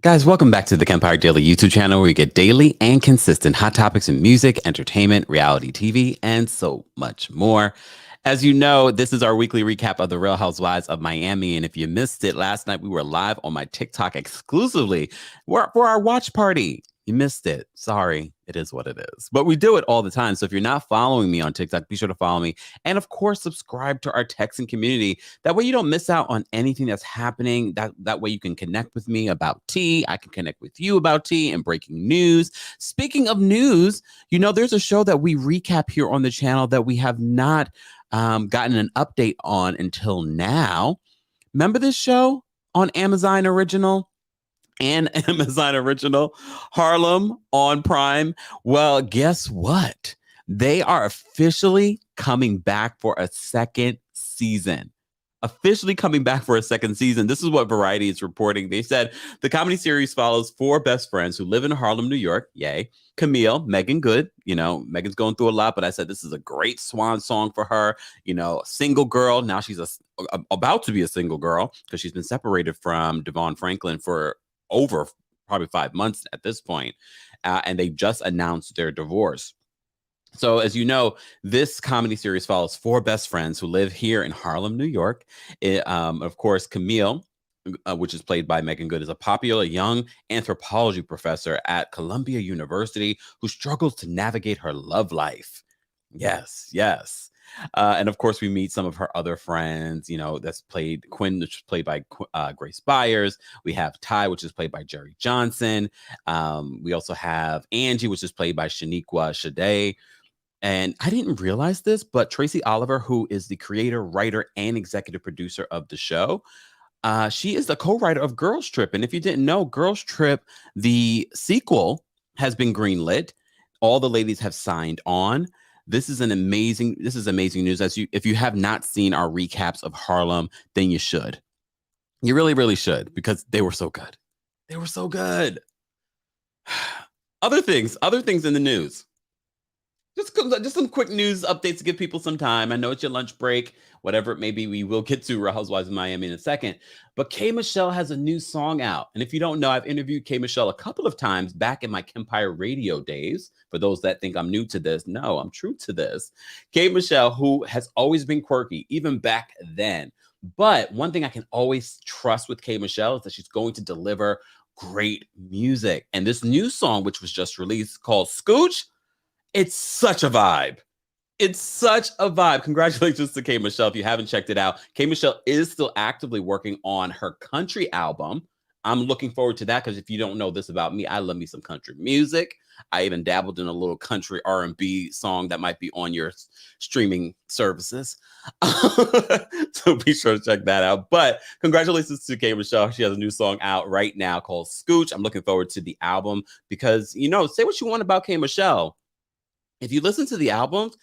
Guys, welcome back to the Kempire Daily YouTube channel where you get daily and consistent hot topics in music, entertainment, reality TV, and so much more. As you know, this is our weekly recap of the Real Housewives of Miami. And if you missed it, last night we were live on my TikTok exclusively for our watch party. You missed it. Sorry. It is what it is. But we do it all the time. So if you're not following me on TikTok, be sure to follow me. And of course, subscribe to our Texan community. That way you don't miss out on anything that's happening. That way you can connect with me about tea. I can connect with you about tea and breaking news. Speaking of news, you know, there's a show that we recap here on the channel that we have not gotten an update on until now. Remember this show on Amazon Original? And Amazon Original, Harlem on Prime. Well, guess what? They are officially coming back for a second season. Officially coming back for a second season. This is what Variety is reporting. They said the comedy series follows four best friends who live in Harlem, New York. Yay. Camille, Megan Good. You know, Megan's going through a lot, but I said this is a great swan song for her. You know, single girl. Now she's about to be a single girl because she's been separated from Devon Franklin for over probably 5 months at this point. And they just announced their divorce. So as you know, this comedy series follows four best friends who live here in Harlem, New York. Of course, Camille, which is played by Megan Good, is a popular young anthropology professor at Columbia University who struggles to navigate her love life. Yes, yes. And of course, we meet some of her other friends, you know, that's played Quinn, which is played by Grace Byers. We have Ty, which is played by Jerry Johnson. We also have Angie, which is played by Shaniqua Shade. And I didn't realize this, but Tracy Oliver, who is the creator, writer, and executive producer of the show, she is the co-writer of Girls Trip. And if you didn't know, Girls Trip, the sequel, has been greenlit. All the ladies have signed on. This is amazing news. If you have not seen our recaps of Harlem, then you should. You really, really should, because they were so good. They were so good. Other things in the news. Just some quick news updates to give people some time. I know it's your lunch break, whatever it may be. We will get to Real Housewives of Miami in a second. But K. Michelle has a new song out. And if you don't know, I've interviewed K. Michelle a couple of times back in my Kempire radio days. For those that think I'm new to this, no, I'm true to this. K. Michelle, who has always been quirky, even back then. But one thing I can always trust with K. Michelle is that she's going to deliver great music. And this new song, which was just released, called Scooch, it's such a vibe. It's such a vibe. Congratulations to K. Michelle. If you haven't checked it out, K. Michelle is still actively working on her country album. I'm looking forward to that because if you don't know this about me, I love me some country music. I even dabbled in a little country R&B song that might be on your streaming services. So be sure to check that out. But congratulations to K. Michelle. She has a new song out right now called Scooch. I'm looking forward to the album because, you know, say what you want about K. Michelle. If you listen to the albums,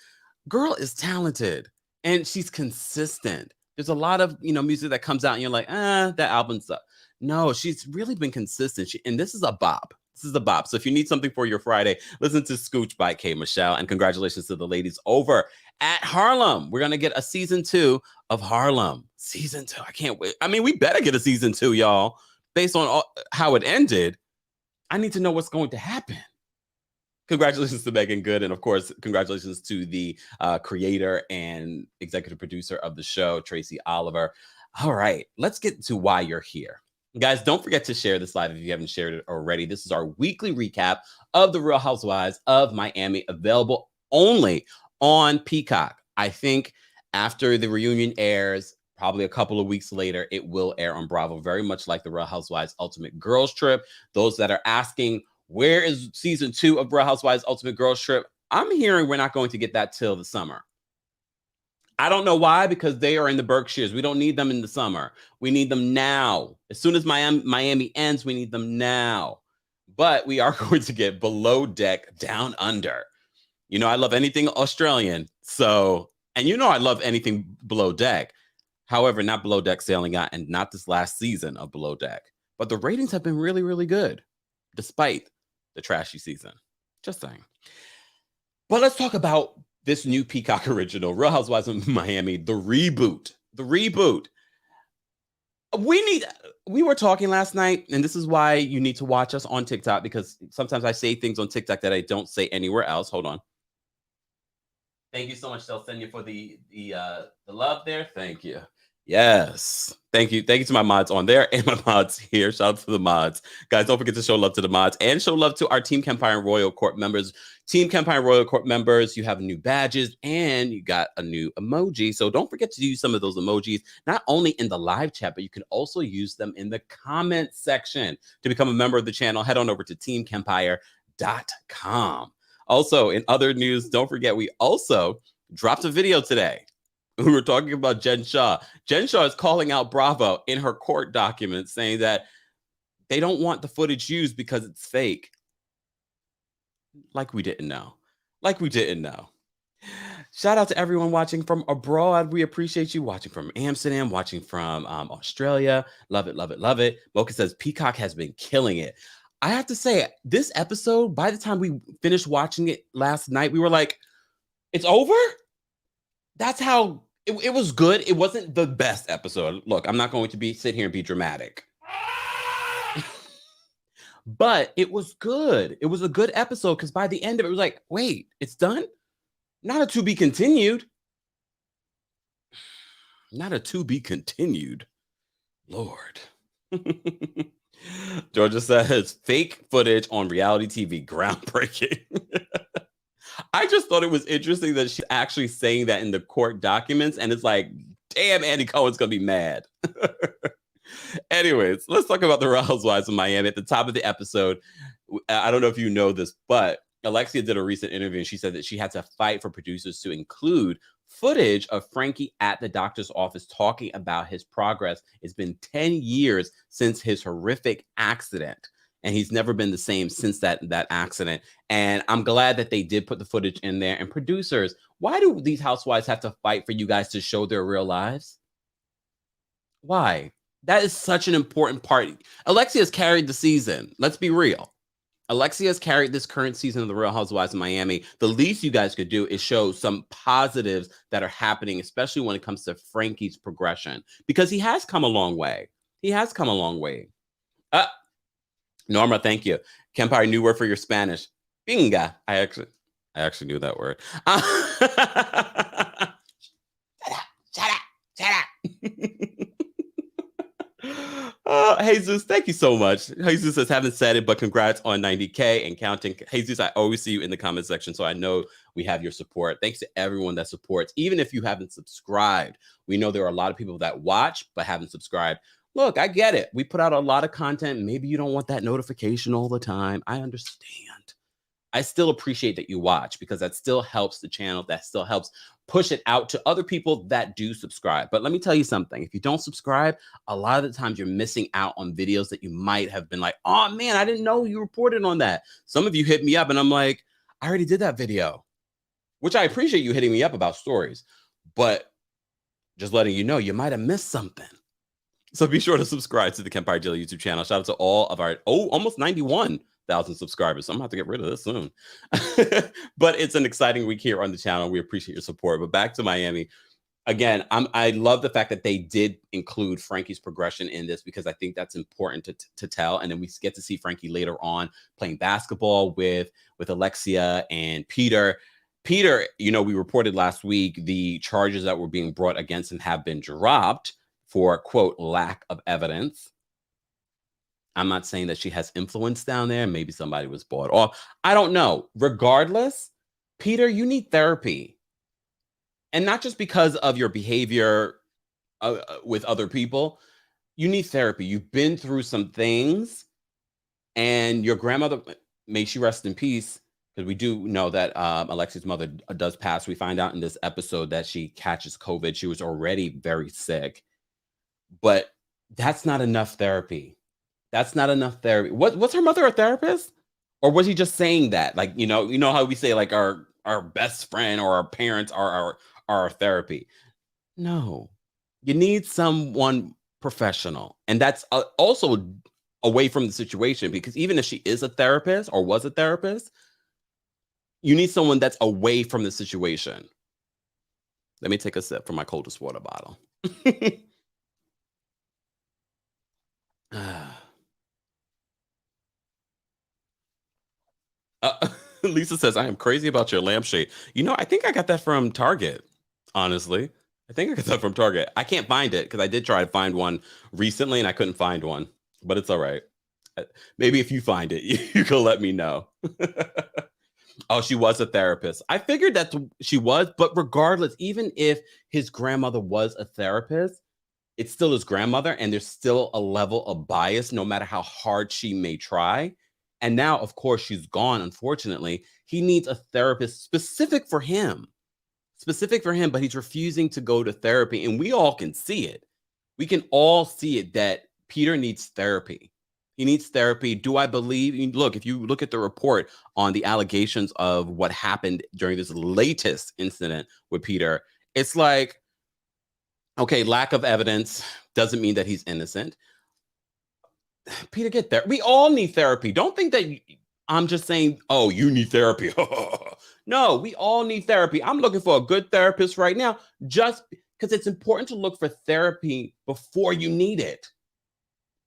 girl is talented and she's consistent. There's a lot of, you know, music that comes out and you're like, that album sucks. No, she's really been consistent. And this is a bop. This is a bop. So if you need something for your Friday, listen to Scooch by K. Michelle. And congratulations to the ladies over at Harlem. We're going to get a season 2 of Harlem. Season 2. I can't wait. I mean, we better get a season 2, y'all. Based on how it ended, I need to know what's going to happen. Congratulations to Megan Good. And of course, congratulations to the creator and executive producer of the show, Tracy Oliver. All right, let's get to why you're here. Guys, don't forget to share this live if you haven't shared it already. This is our weekly recap of the Real Housewives of Miami, available only on Peacock. I think after the reunion airs, probably a couple of weeks later, it will air on Bravo, very much like the Real Housewives Ultimate Girls Trip. Those that are asking, where is season 2 of Real Housewives Ultimate Girls Trip? I'm hearing we're not going to get that till the summer. I don't know why, because they are in the Berkshires. We don't need them in the summer. We need them now. As soon as Miami ends, we need them now. But we are going to get Below Deck Down Under. You know, I love anything Australian. So, and you know I love anything Below Deck. However, not Below Deck Sailing Yacht and not this last season of Below Deck. But the ratings have been really, really good, despite the trashy season. Just saying. But let's talk about this new Peacock original, Real Housewives of Miami, the reboot. The reboot. We were talking last night, and this is why you need to watch us on TikTok, because sometimes I say things on TikTok that I don't say anywhere else. Hold on. Thank you so much, Stelcenia, for the love there. Thank you. Yes. Thank you. Thank you to my mods on there and my mods here. Shout out to the mods. Guys, don't forget to show love to the mods and show love to our Team Kempire and Royal Court members. Team Kempire and Royal Court members, you have new badges and you got a new emoji. So don't forget to use some of those emojis, not only in the live chat, but you can also use them in the comment section. To become a member of the channel, head on over to teamkempire.com. Also, in other news, don't forget, we also dropped a video today. We were talking about Jen Shah. Jen Shah is calling out Bravo in her court documents, saying that they don't want the footage used because it's fake. Like we didn't know. Like we didn't know. Shout out to everyone watching from abroad. We appreciate you watching from Amsterdam, watching from Australia. Love it, love it, love it. Mocha says Peacock has been killing it. I have to say, this episode, by the time we finished watching it last night, we were like, it's over? That's how it was good. It wasn't the best episode. Look, I'm not going to sit here and be dramatic. But it was good. It was a good episode, because by the end of it, it was like, wait, it's done? Not a to be continued. Not a to be continued. Lord. Georgia says fake footage on reality TV, groundbreaking. I just thought it was interesting that she's actually saying that in the court documents, and it's like, damn, Andy Cohen's gonna be mad. Anyways, let's talk about the Real Housewives of Miami. At the top of the episode, I don't know if you know this, but Alexia did a recent interview, and she said that she had to fight for producers to include footage of Frankie at the doctor's office talking about his progress. It's been 10 years since his horrific accident, and he's never been the same since that accident. And I'm glad that they did put the footage in there. And producers, why do these housewives have to fight for you guys to show their real lives? Why? That is such an important part. Alexia has carried the season. Let's be real. Alexia has carried this current season of the Real Housewives of Miami. The least you guys could do is show some positives that are happening, especially when it comes to Frankie's progression, because he has come a long way. He has come a long way. Norma, thank you. Kempire, new word for your Spanish. Binga. I actually knew that word. Shut up. Jesus, thank you so much. Jesus says, haven't said it, but congrats on 90K and counting. Jesus, I always see you in the comment section, so I know we have your support. Thanks to everyone that supports, even if you haven't subscribed. We know there are a lot of people that watch but haven't subscribed. Look, I get it. We put out a lot of content. Maybe you don't want that notification all the time. I understand. I still appreciate that you watch, because that still helps the channel. That still helps push it out to other people that do subscribe. But let me tell you something. If you don't subscribe, a lot of the times you're missing out on videos that you might have been like, oh man, I didn't know you reported on that. Some of you hit me up and I'm like, I already did that video, which I appreciate you hitting me up about stories, but just letting you know, you might have missed something. So be sure to subscribe to the Kempire Daily YouTube channel. Shout out to all of our, almost 91,000 subscribers. So I'm going to have to get rid of this soon. But it's an exciting week here on the channel. We appreciate your support. But back to Miami. Again, I love the fact that they did include Frankie's progression in this, because I think that's important to tell. And then we get to see Frankie later on playing basketball with Alexia and Peter. Peter, we reported last week the charges that were being brought against him have been dropped for, quote, lack of evidence. I'm not saying that she has influence down there. Maybe somebody was bought off. I don't know. Regardless, Peter, you need therapy. And not just because of your behavior with other people. You need therapy. You've been through some things. And your grandmother, may she rest in peace, because we do know that Alexia's mother does pass. We find out in this episode that she catches COVID. She was already very sick. But that's not enough therapy. That's not enough therapy. Was her mother a therapist? Or was he just saying that? Like, you know how we say like our best friend or our parents are our therapy. No. You need someone professional. And that's also away from the situation, because even if she is a therapist or was a therapist, you need someone that's away from the situation. Let me take a sip from my coldest water bottle. Lisa says, I am crazy about your lampshade. I think I got that from Target, honestly. I think I got that from Target. I can't find it because I did try to find one recently and I couldn't find one, but it's all right. Uh, Maybe if you find it, you can let me know. Oh, she was a therapist. I figured that she was, but regardless, even if his grandmother was a therapist, it's still his grandmother, and there's still a level of bias, no matter how hard she may try. And now, of course, she's gone, unfortunately. He needs a therapist specific for him, but he's refusing to go to therapy. And we all can see it. We can all see it that Peter needs therapy. He needs therapy. Do I believe? Look, if you look at the report on the allegations of what happened during this latest incident with Peter, it's like, okay, lack of evidence doesn't mean that he's innocent. Peter, get there. We all need therapy. Don't think that I'm just saying, oh, you need therapy. No, we all need therapy. I'm looking for a good therapist right now, just because it's important to look for therapy before you need it.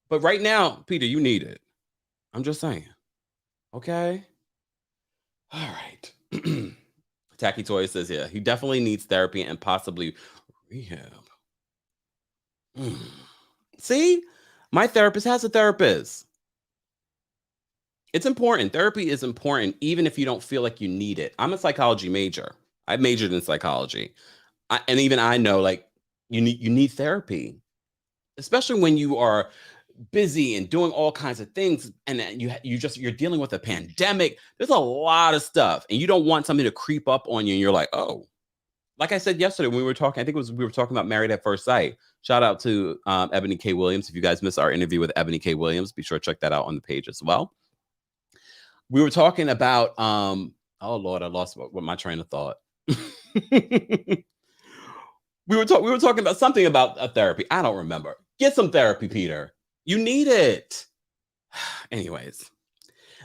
But right now, Peter, you need it. I'm just saying. Okay. All right. Tacky Toy says, yeah, he definitely needs therapy and possibly rehab. Mm. See, my therapist has a therapist. It's important. Therapy is important, even if you don't feel like you need it. I'm a psychology major. I majored in psychology, and even I know, like, you need therapy, especially when you are busy and doing all kinds of things, and then you're dealing with a pandemic. There's a lot of stuff, and you don't want something to creep up on you, and you're like, oh, like I said yesterday when we were talking, I think we were talking about Married at First Sight. Shout out to Ebony K. Williams. If you guys missed our interview with Ebony K. Williams, be sure to check that out on the page as well. We were talking about oh Lord, I lost what my train of thought. We were talking about something about a therapy. I don't remember. Get some therapy, Peter. You need it. Anyways,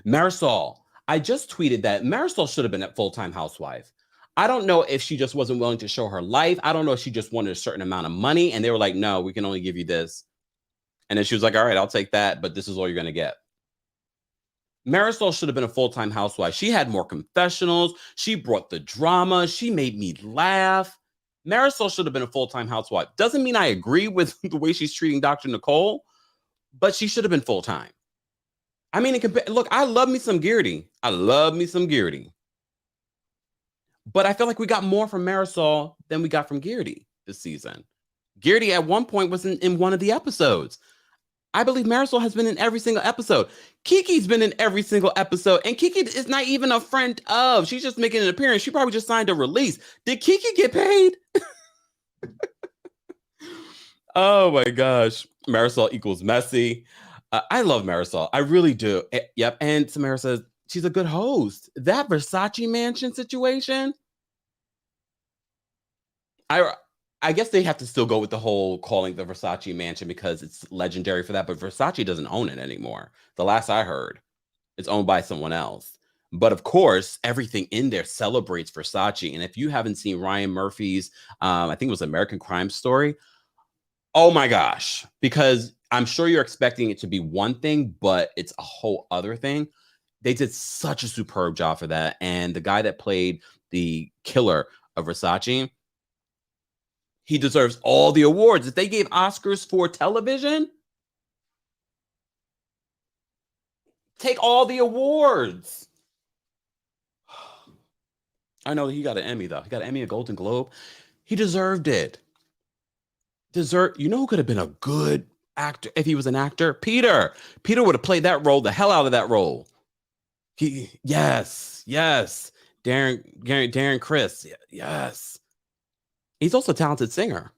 Marisol. I just tweeted that Marisol should have been a full-time housewife. I don't know if she just wasn't willing to show her life. I don't know if she just wanted a certain amount of money and they were like, no, we can only give you this. And then she was like, all right, I'll take that, but this is all you're going to get. Marisol should have been a full-time housewife. She had more confessionals. She brought the drama. She made me laugh. Marisol should have been a full-time housewife. Doesn't mean I agree with the way she's treating Dr. Nicole, but she should have been full-time. I mean, look, I love me some Geardy. I love me some Geardy. But I feel like we got more from Marisol than we got from Geardy this season. Geardy at one point was in one of the episodes. I believe Marisol has been in every single episode. Kiki's been in every single episode. And Kiki is not even a friend of. She's just making an appearance. She probably just signed a release. Did Kiki get paid? Oh my gosh. Marisol equals messy. I love Marisol. I really do. Yep. And Samara says she's a good host. That Versace mansion situation. I guess they have to still go with the whole calling the Versace mansion because it's legendary for that, but Versace doesn't own it anymore. The last I heard, it's owned by someone else. But of course, everything in there celebrates Versace. And if you haven't seen Ryan Murphy's, I think it was American Crime Story, oh my gosh, because I'm sure you're expecting it to be one thing, but it's a whole other thing. They did such a superb job for that. And the guy that played the killer of Versace, he deserves all the awards. If they gave Oscars for television, take all the awards. I know he got an Emmy, though. He got an Emmy, a Golden Globe. He deserved it. You know who could have been a good actor if he was an actor? Peter. Peter would have played that role, the hell out of that role. Yes. Darren Criss. Yes. He's also a talented singer.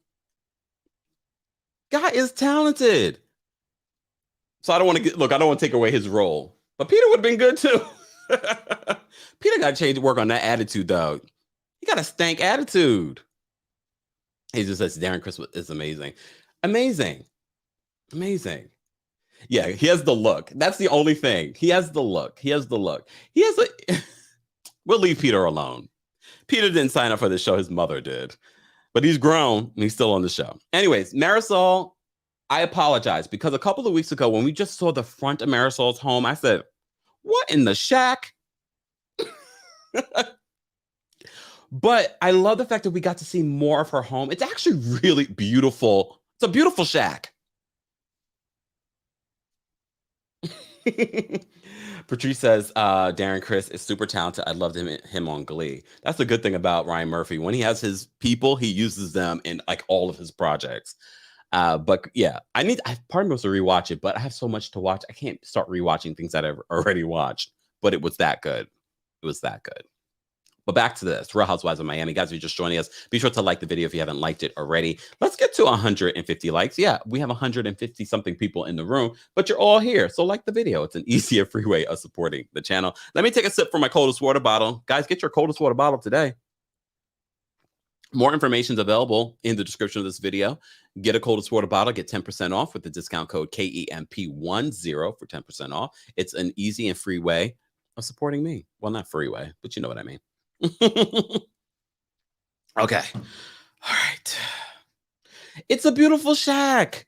Guy is talented. So I don't want to take away his role. But Peter would have been good too. Peter got to change work on that attitude, though. He got a stank attitude. He just says Darren Criss is amazing. Amazing. Yeah, he has the look. That's the only thing. He has the look. We'll leave Peter alone. Peter didn't sign up for the show. His mother did. But he's grown and he's still on the show. Anyways, Marisol, I apologize because a couple of weeks ago when we just saw the front of Marisol's home, I said, what in the shack? But I love the fact that we got to see more of her home. It's actually really beautiful. It's a beautiful shack. Patrice says, Darren Criss is super talented. I loved him on Glee. That's the good thing about Ryan Murphy. When he has his people, he uses them in like all of his projects. But yeah, part of me wants to rewatch it, but I have so much to watch. I can't start rewatching things that I've already watched. But it was that good. It was that good. But back to this, Real Housewives of Miami. Guys, if you're just joining us, be sure to like the video if you haven't liked it already. Let's get to 150 likes. Yeah, we have 150 something people in the room, but you're all here. So like the video. It's an easier free way of supporting the channel. Let me take a sip from my coldest water bottle. Guys, get your coldest water bottle today. More information is available in the description of this video. Get a coldest water bottle, get 10% off with the discount code KEMP10 for 10% off. It's an easy and free way of supporting me. Well, not free way, but you know what I mean. Okay. All right. It's a beautiful shack.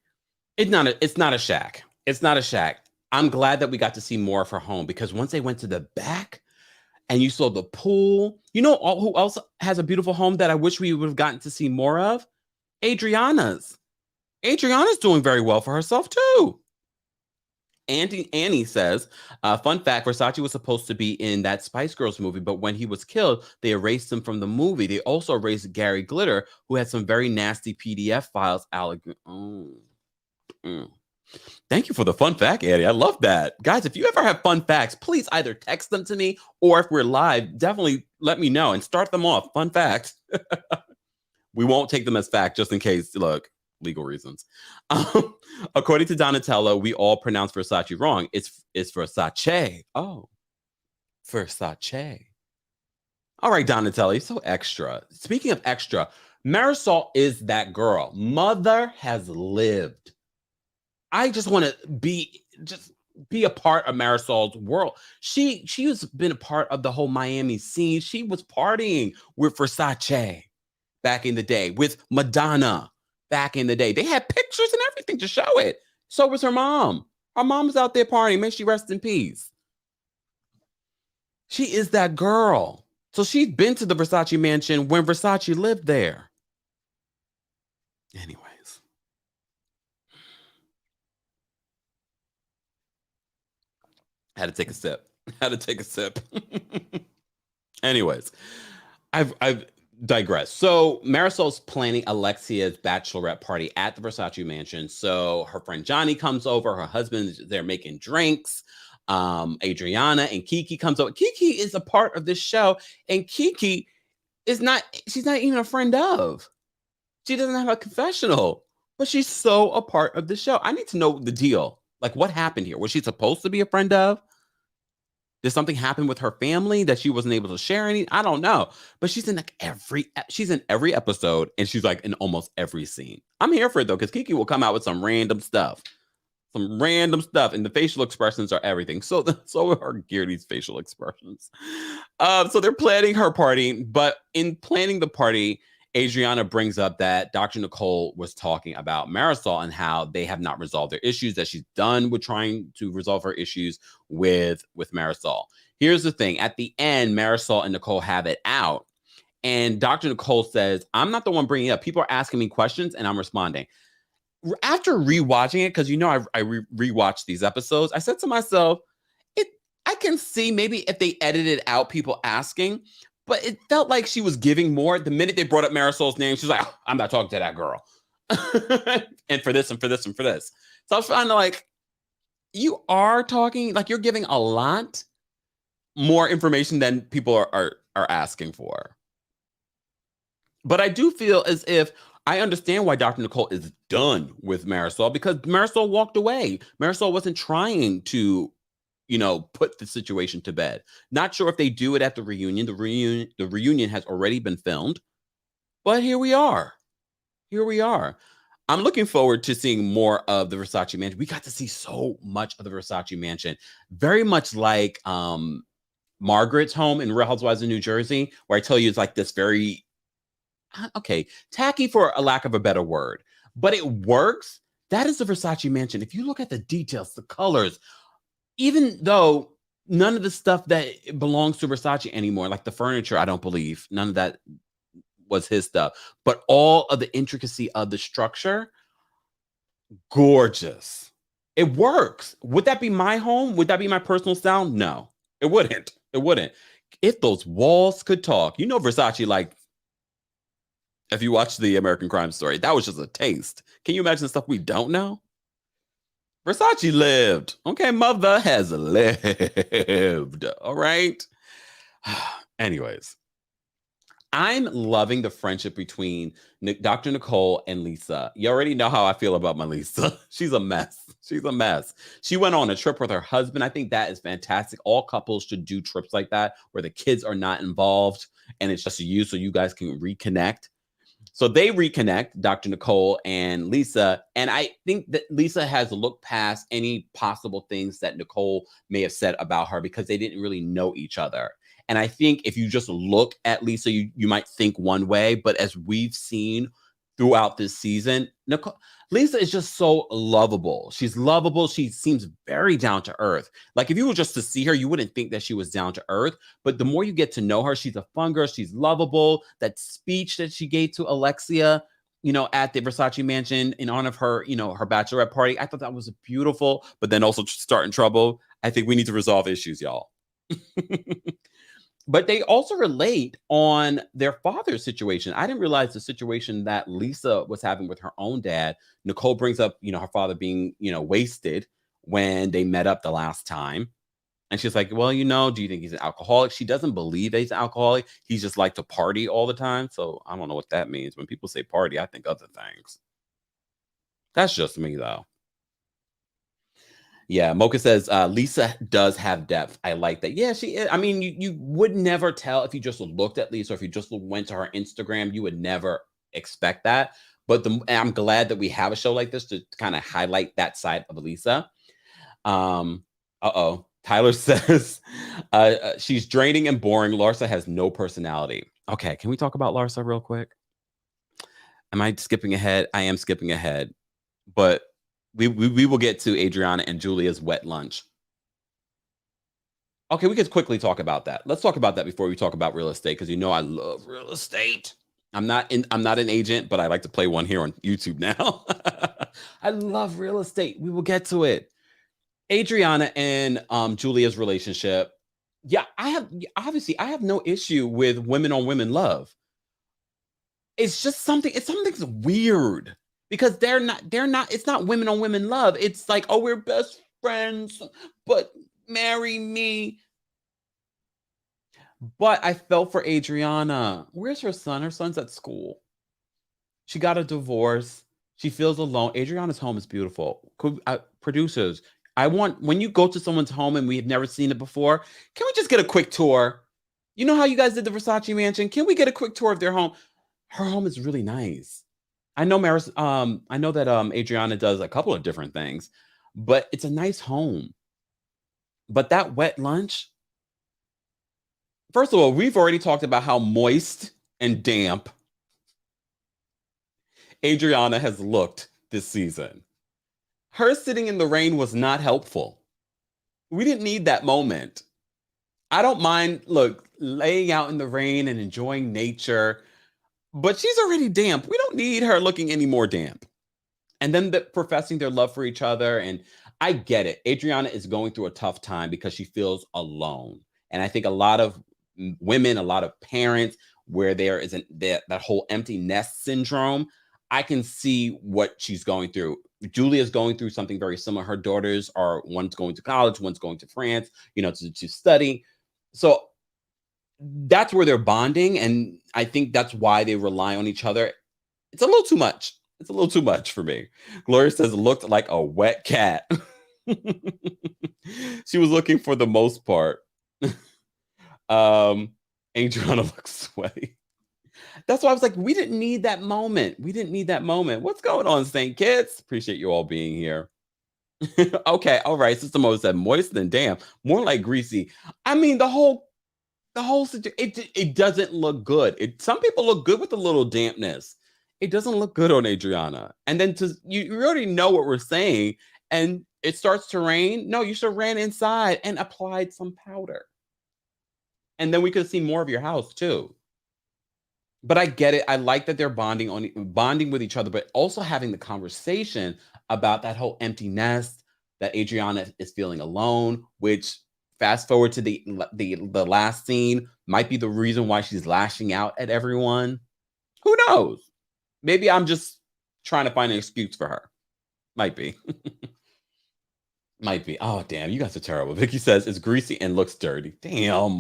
It's not a shack. It's not a shack. I'm glad that we got to see more of her home because once they went to the back and you saw the pool, you know who else has a beautiful home that I wish we would have gotten to see more of? Adriana's. Adriana's doing very well for herself too. Annie says, fun fact, Versace was supposed to be in that Spice Girls movie, but when he was killed, they erased him from the movie. They also erased Gary Glitter, who had some very nasty PDF files. Thank you for the fun fact, Annie. I love that. Guys, if you ever have fun facts, please either text them to me or if we're live, definitely let me know and start them off. Fun facts. We won't take them as fact just in case, look, legal reasons. According to Donatello, we all pronounce Versace wrong. It's Versace. Oh, Versace. All right, Donatello, you're so extra. Speaking of extra, Marisol is that girl. Mother has lived. I just want to be a part of Marisol's world. She's been a part of the whole Miami scene. She was partying with Versace back in the day, with Madonna back in the day. They had pictures and everything to show it. So was her mom. Her mom was out there partying. May she rest in peace. She is that girl. So she's been to the Versace mansion when Versace lived there. Anyways. Had to take a sip. Anyways, I've digressed. So Marisol's planning Alexia's bachelorette party at the Versace mansion. So her friend Johnny comes over. Her husband, they're making drinks. Adriana and Kiki comes over. Kiki is a part of this show, and Kiki she's not even a friend of. She doesn't have a confessional, but she's so a part of the show. I need to know the deal. Like, what happened here? Was she supposed to be a friend of? Did something happen with her family that she wasn't able to share any? I don't know. But she's in every episode, and she's like in almost every scene. I'm here for it though, because Kiki will come out with some random stuff. And the facial expressions are everything. So are Geardy's facial expressions. So they're planning her party, but in planning the party, Adriana brings up that Dr. Nicole was talking about Marisol and how they have not resolved their issues, that she's done with trying to resolve her issues with Marisol. Here's the thing. At the end, Marisol and Nicole have it out. And Dr. Nicole says, I'm not the one bringing it up. People are asking me questions and I'm responding. After rewatching it, because you know I rewatched these episodes, I said to myself, I can see maybe if they edited out people asking, but it felt like she was giving more. The minute they brought up Marisol's name, she's like, oh, I'm not talking to that girl. And for this and for this and for this. So I was trying to like, you are talking, like you're giving a lot more information than people are asking for. But I do feel as if I understand why Dr. Nicole is done with Marisol, because Marisol walked away. Marisol wasn't trying to, put the situation to bed. Not sure if they do it at the reunion. The reunion has already been filmed, but here we are. I'm looking forward to seeing more of the Versace mansion. We got to see so much of the Versace mansion, very much like Margaret's home in Real Housewives of New Jersey, where I tell you it's like this very, tacky for a lack of a better word, but it works That is the Versace mansion. If you look at the details, the colors, even though none of the stuff that belongs to Versace anymore, like the furniture, I don't believe none of that was his stuff, but all of the intricacy of the structure, gorgeous. It works. Would that be my home? Would that be my personal style? No, it wouldn't. It wouldn't. If those walls could talk, Versace, like, if you watch the American Crime Story, that was just a taste. Can you imagine the stuff we don't know? Versace lived. Okay, mother has lived. All right. Anyways, I'm loving the friendship between Dr. Nicole and Lisa. You already know how I feel about my Lisa. She's a mess. She's a mess. She went on a trip with her husband. I think that is fantastic. All couples should do trips like that where the kids are not involved and it's just you so you guys can reconnect. So they reconnect, Dr. Nicole and Lisa. And I think that Lisa has looked past any possible things that Nicole may have said about her because they didn't really know each other. And I think if you just look at Lisa, you might think one way. But as we've seen throughout this season, Lisa is just so lovable. She's lovable. She seems very down to earth. Like if you were just to see her, you wouldn't think that she was down to earth. But the more you get to know her, she's a fun girl. She's lovable. That speech that she gave to Alexia, at the Versace mansion in honor of her, her bachelorette party, I thought that was beautiful. But then also starting trouble. I think we need to resolve issues, y'all. But they also relate on their father's situation. I didn't realize the situation that Lisa was having with her own dad. Nicole brings up, her father being, wasted when they met up the last time. And she's like, well, do you think he's an alcoholic? She doesn't believe that he's an alcoholic. He's just like to party all the time. So I don't know what that means. When people say party, I think other things. That's just me, though. Yeah, Mocha says Lisa does have depth. I like that. Yeah, she is. I mean, you would never tell if you just looked at Lisa or if you just went to her Instagram, you would never expect that. But I'm glad that we have a show like this to kind of highlight that side of Lisa. Tyler says she's draining and boring. Larsa has no personality. Okay, can we talk about Larsa real quick? Am I skipping ahead? I am skipping ahead, but we will get to Adriana and Julia's wet lunch. Okay, we could quickly talk about that. Let's talk about that before we talk about real estate, because I love real estate. I'm not an agent, but I like to play one here on YouTube now. I love real estate. We will get to it. Adriana and Julia's relationship. Yeah, I have no issue with women on women love. It's just something's weird. Because they're not, it's not women on women love. It's like, oh, we're best friends, but marry me. But I felt for Adriana. Where's her son? Her son's at school. She got a divorce. She feels alone. Adriana's home is beautiful. Producers, when you go to someone's home and we've never seen it before, can we just get a quick tour? You know how you guys did the Versace mansion? Can we get a quick tour of their home? Her home is really nice. I know I know that Adriana does a couple of different things, but it's a nice home. But that wet lunch, first of all, we've already talked about how moist and damp Adriana has looked this season. Her sitting in the rain was not helpful. We didn't need that moment. I don't mind, laying out in the rain and enjoying nature. But she's already damp. We don't need her looking any more damp. And then professing their love for each other. And I get it. Adriana is going through a tough time because she feels alone. And I think a lot of women, a lot of parents, where there isn't that whole empty nest syndrome, I can see what she's going through. Julia's going through something very similar. Her daughters one's going to college, one's going to France, to study. So that's where they're bonding. And I think that's why they rely on each other. It's a little too much. It's a little too much for me. Gloria says, looked like a wet cat. She was looking for the most part. Adriana looks sweaty. That's why I was like, we didn't need that moment. We didn't need that moment. What's going on, St. Kids? Appreciate you all being here. Okay, all right. Sister Mo said moist and damp. More like greasy. I mean, the whole situation, it doesn't look good. Some people look good with a little dampness. it doesn't look good on Adriana. And then you already know what we're saying, and it starts to rain. No, you should have ran inside and applied some powder. And then we could have seen more of your house too. But I get it. I like that they're bonding with each other, but also having the conversation about that whole empty nest, that Adriana is feeling alone, which fast forward to the last scene might be the reason why she's lashing out at everyone. Who knows? Maybe I'm just trying to find an excuse for her. Might be. Might be. Oh, damn, you guys are terrible. Vicky says it's greasy and looks dirty. Damn.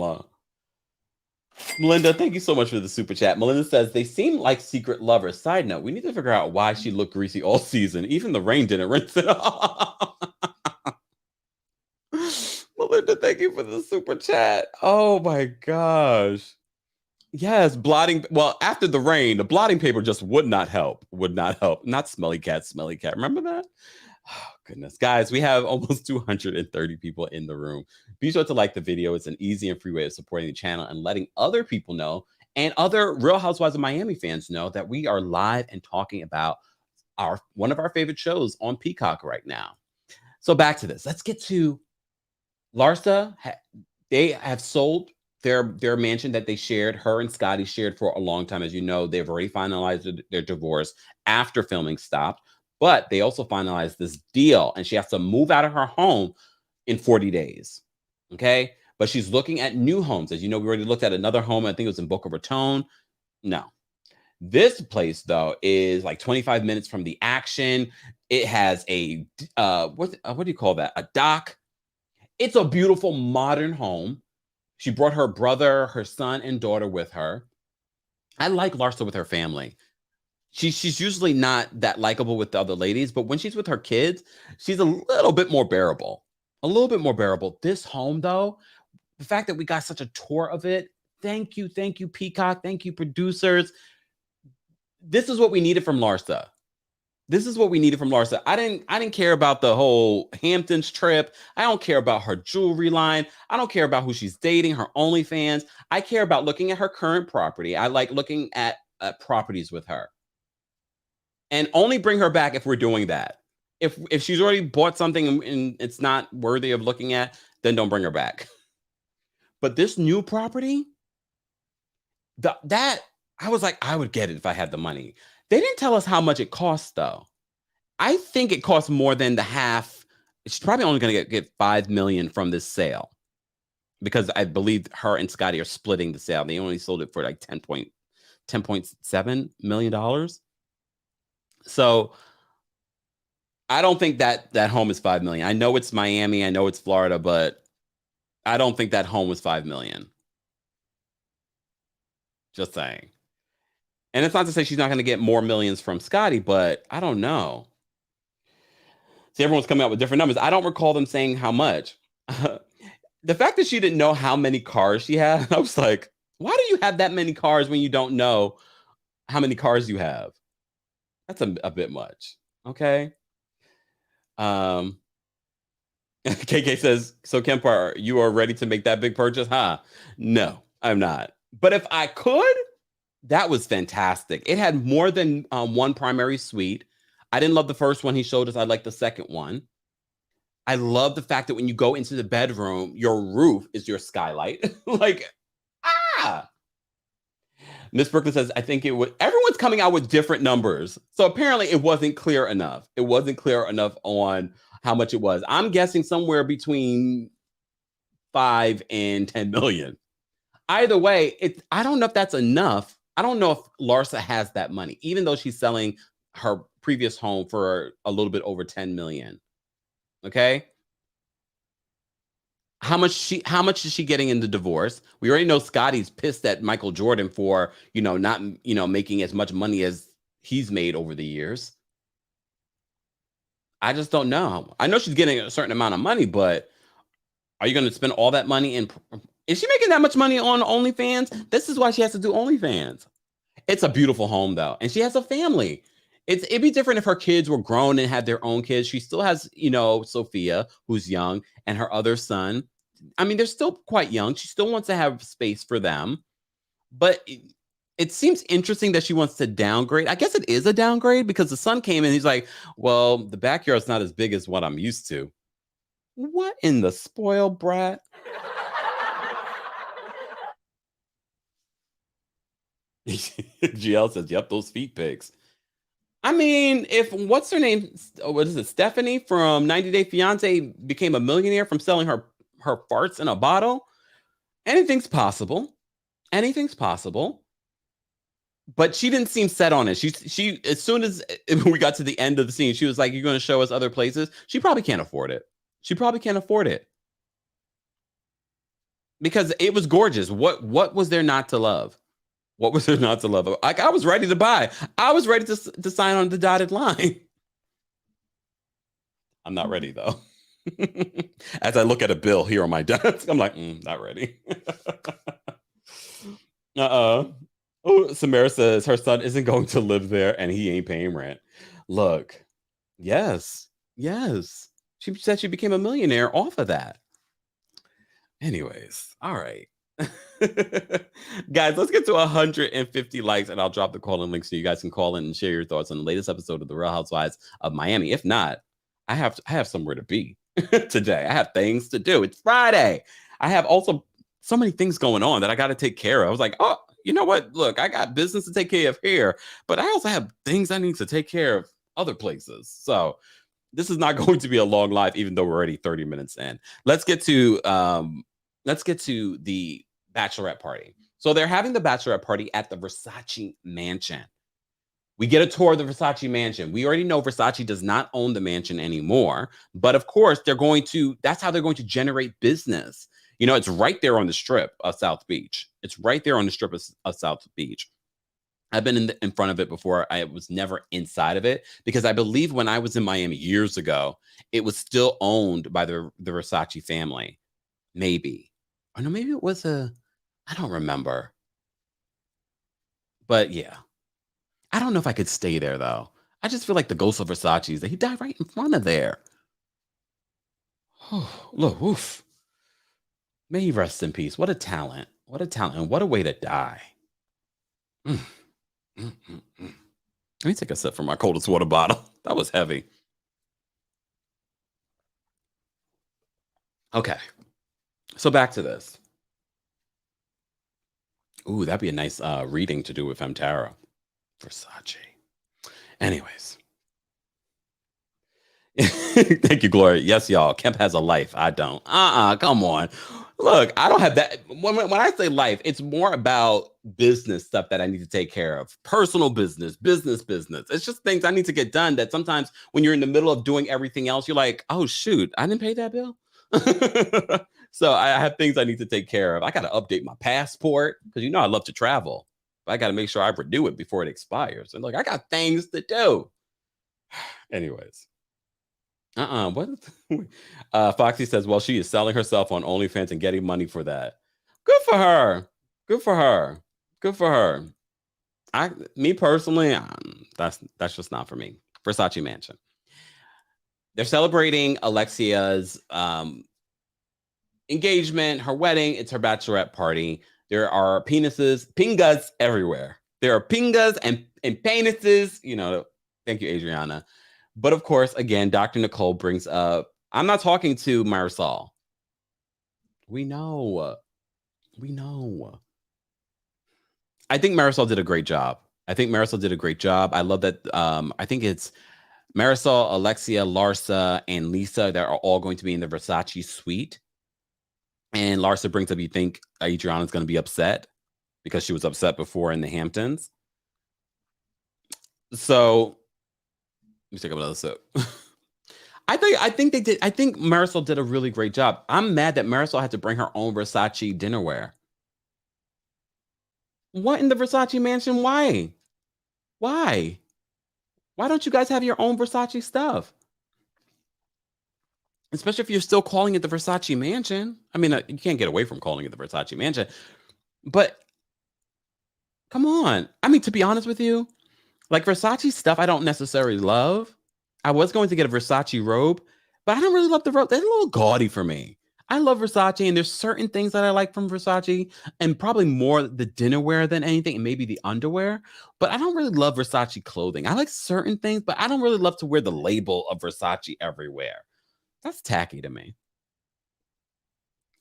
Melinda, thank you so much for the super chat. Melinda says they seem like secret lovers. Side note, we need to figure out why she looked greasy all season. Even the rain didn't rinse it off. Melinda, thank you for the super chat. Oh my gosh. Yes, blotting. Well, after the rain, the blotting paper just would not help. Would not help. Not smelly cat, smelly cat. Remember that? Oh, goodness. Guys, we have almost 230 people in the room. Be sure to like the video. It's an easy and free way of supporting the channel and letting other people know and other Real Housewives of Miami fans know that we are live and talking about one of our favorite shows on Peacock right now. So back to this. Let's get to Larsa. They have sold their mansion that they shared. Her and Scotty shared for a long time. As you know, they've already finalized their divorce after filming stopped. But they also finalized this deal, and she has to move out of her home in 40 days. Okay. But she's looking at new homes. As you know, we already looked at another home. I think it was in Boca Raton. No. This place, though, is like 25 minutes from the action. It has a, what do you call that? A dock. It's a beautiful modern home. She brought her brother, her son, and daughter with her. I like Larsa with her family. She's usually not that likable with the other ladies, but when she's with her kids, she's a little bit more bearable. A little bit more bearable. This home, though, the fact that we got such a tour of it, thank you, Peacock, thank you, producers. This is what we needed from Larsa. This is what we needed from Larsa. I didn't care about the whole Hamptons trip. I don't care about her jewelry line. I don't care about who she's dating, her OnlyFans. I care about looking at her current property. I like looking at properties with her. And only bring her back if we're doing that. If she's already bought something and it's not worthy of looking at, then don't bring her back. But this new property, that I was like, I would get it if I had the money. They didn't tell us how much it costs, though. I think it costs more than the half. She's probably only going to get $5 million from this sale, because I believe her and Scotty are splitting the sale. They only sold it for like $10.7 million. So I don't think that home is $5 million. I know it's Miami. I know it's Florida, but I don't think that home was $5 million. Just saying. And it's not to say she's not going to get more millions from Scotty, but I don't know. See, everyone's coming up with different numbers. I don't recall them saying how much. The fact that she didn't know how many cars she had, I was like, why do you have that many cars when you don't know how many cars you have? That's a bit much. Okay. KK says, so Kempire, you are ready to make that big purchase? Huh? No, I'm not. But if I could, that was fantastic. It had more than one primary suite. I didn't love the first one he showed us. I liked the second one. I love the fact that when you go into the bedroom, your roof is your skylight. Like, Miss Brooklyn says, I think it would. Everyone's coming out with different numbers. So apparently it wasn't clear enough. It wasn't clear enough on how much it was. I'm guessing somewhere between 5 and 10 million. Either way, I don't know if that's enough. I don't know if Larsa has that money, even though she's selling her previous home for a little bit over 10 million. Okay. How much is she getting in the divorce? We already know Scotty's pissed at Michael Jordan for, not, making as much money as he's made over the years. I just don't know. I know she's getting a certain amount of money, but are you going to spend all that money is she making that much money on OnlyFans? This is why she has to do OnlyFans. It's a beautiful home, though. And she has a family. It'd be different if her kids were grown and had their own kids. She still has, Sophia, who's young, and her other son. I mean, they're still quite young. She still wants to have space for them. But it seems interesting that she wants to downgrade. I guess it is a downgrade because the son came in. He's like, well, the backyard's not as big as what I'm used to. What in the spoiled brat? GL says, yep, those feet pics. I mean, if what's her name? What is it? Stephanie from 90 Day Fiance became a millionaire from selling her farts in a bottle. Anything's possible. Anything's possible. But she didn't seem set on it. She as soon as we got to the end of the scene, she was like, "You're going to show us other places." She probably can't afford it. She probably can't afford it because it was gorgeous. What was there not to love? What was there not to love? Like I was ready to buy. I was ready to sign on the dotted line. I'm not ready though. As I look at a bill here on my desk, I'm like, not ready. Oh, Samara says her son isn't going to live there and he ain't paying rent. Look, yes, yes. She said she became a millionaire off of that. Anyways, all right. Guys, let's get to 150 likes and I'll drop the call in link so you guys can call in and share your thoughts on the latest episode of The Real Housewives of Miami. If not, I have somewhere to be today. I have things to do. It's Friday. I have also so many things going on that I got to take care of. I was like, oh, you know what? Look, I got business to take care of here, but I also have things I need to take care of other places. So this is not going to be a long live, even though we're already 30 minutes in. Let's get to the bachelorette party. So they're having the bachelorette party at the Versace mansion. We get a tour of the Versace mansion. We already know Versace does not own the mansion anymore, but of course that's how they're going to generate business. You know, it's right there on the strip of South Beach. It's right there on the strip of South Beach. I've been in front of it before. I was never inside of it because I believe when I was in Miami years ago, it was still owned by the Versace family. Maybe. Or no, maybe it was I don't remember. But yeah. I don't know if I could stay there though. I just feel like the ghost of Versace is that he died right in front of there. Oh, look, oof. May he rest in peace. What a talent. What a talent. And what a way to die. Mm, mm. Let me take a sip from my coldest water bottle. That was heavy. Okay. So back to this. Ooh, that'd be a nice reading to do with Femtara. Versace. Anyways. Thank you, Gloria. Yes, y'all. Kemp has a life. I don't. Come on. Look, I don't have that. When I say life, it's more about business stuff that I need to take care of. Personal business. It's just things I need to get done that sometimes when you're in the middle of doing everything else, you're like, oh, shoot, I didn't pay that bill. So I have things I need to take care of. I got to update my passport because I love to travel. But I got to make sure I renew it before it expires. And look, I got things to do. Anyways. What? Foxy says, well, she is selling herself on OnlyFans and getting money for that. Good for her. Good for her. Good for her. Me personally, that's just not for me. Versace Mansion. They're celebrating Alexia's engagement, her wedding. It's her bachelorette party. There are pingas everywhere. There are pingas and penises. Thank you, Adriana. But of course, again, Dr. Nicole brings up, I'm not talking to Marisol. We know. I think Marisol did a great job. I love that. I think it's Marisol, Alexia, Larsa, and Lisa that are all going to be in the Versace suite. And Larsa brings up, you think Adriana's going to be upset because she was upset before in the Hamptons. So let me take another sip. I think they did. I think Marisol did a really great job. I'm mad that Marisol had to bring her own Versace dinnerware. What in the Versace mansion? Why? Why? Why don't you guys have your own Versace stuff? Especially if you're still calling it the Versace mansion. I mean, you can't get away from calling it the Versace mansion. But come on. I mean, to be honest with you, like Versace stuff, I don't necessarily love. I was going to get a Versace robe, but I don't really love the robe. They're a little gaudy for me. I love Versace, and there's certain things that I like from Versace, and probably more the dinnerware than anything, and maybe the underwear. But I don't really love Versace clothing. I like certain things, but I don't really love to wear the label of Versace everywhere. That's tacky to me.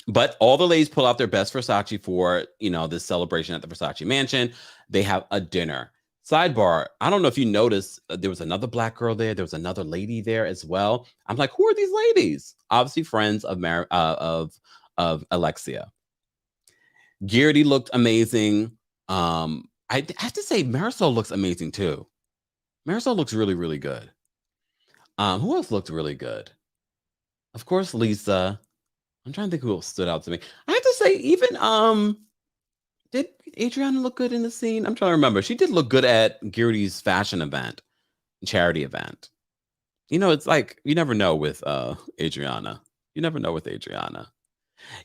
But all the ladies pull out their best Versace for, this celebration at the Versace mansion. They have a dinner. Sidebar, I don't know if you noticed, there was another black girl there. There was another lady there as well. I'm like, who are these ladies? Obviously friends of of Alexia. Geardy looked amazing. I have to say Marisol looks amazing too. Marisol looks really, really good. Who else looked really good? Of course, Lisa. I'm trying to think who else stood out to me. I have to say, even did Adriana look good in the scene? I'm trying to remember. She did look good at Geardy's fashion event, charity event. It's like you never know with Adriana. You never know with Adriana.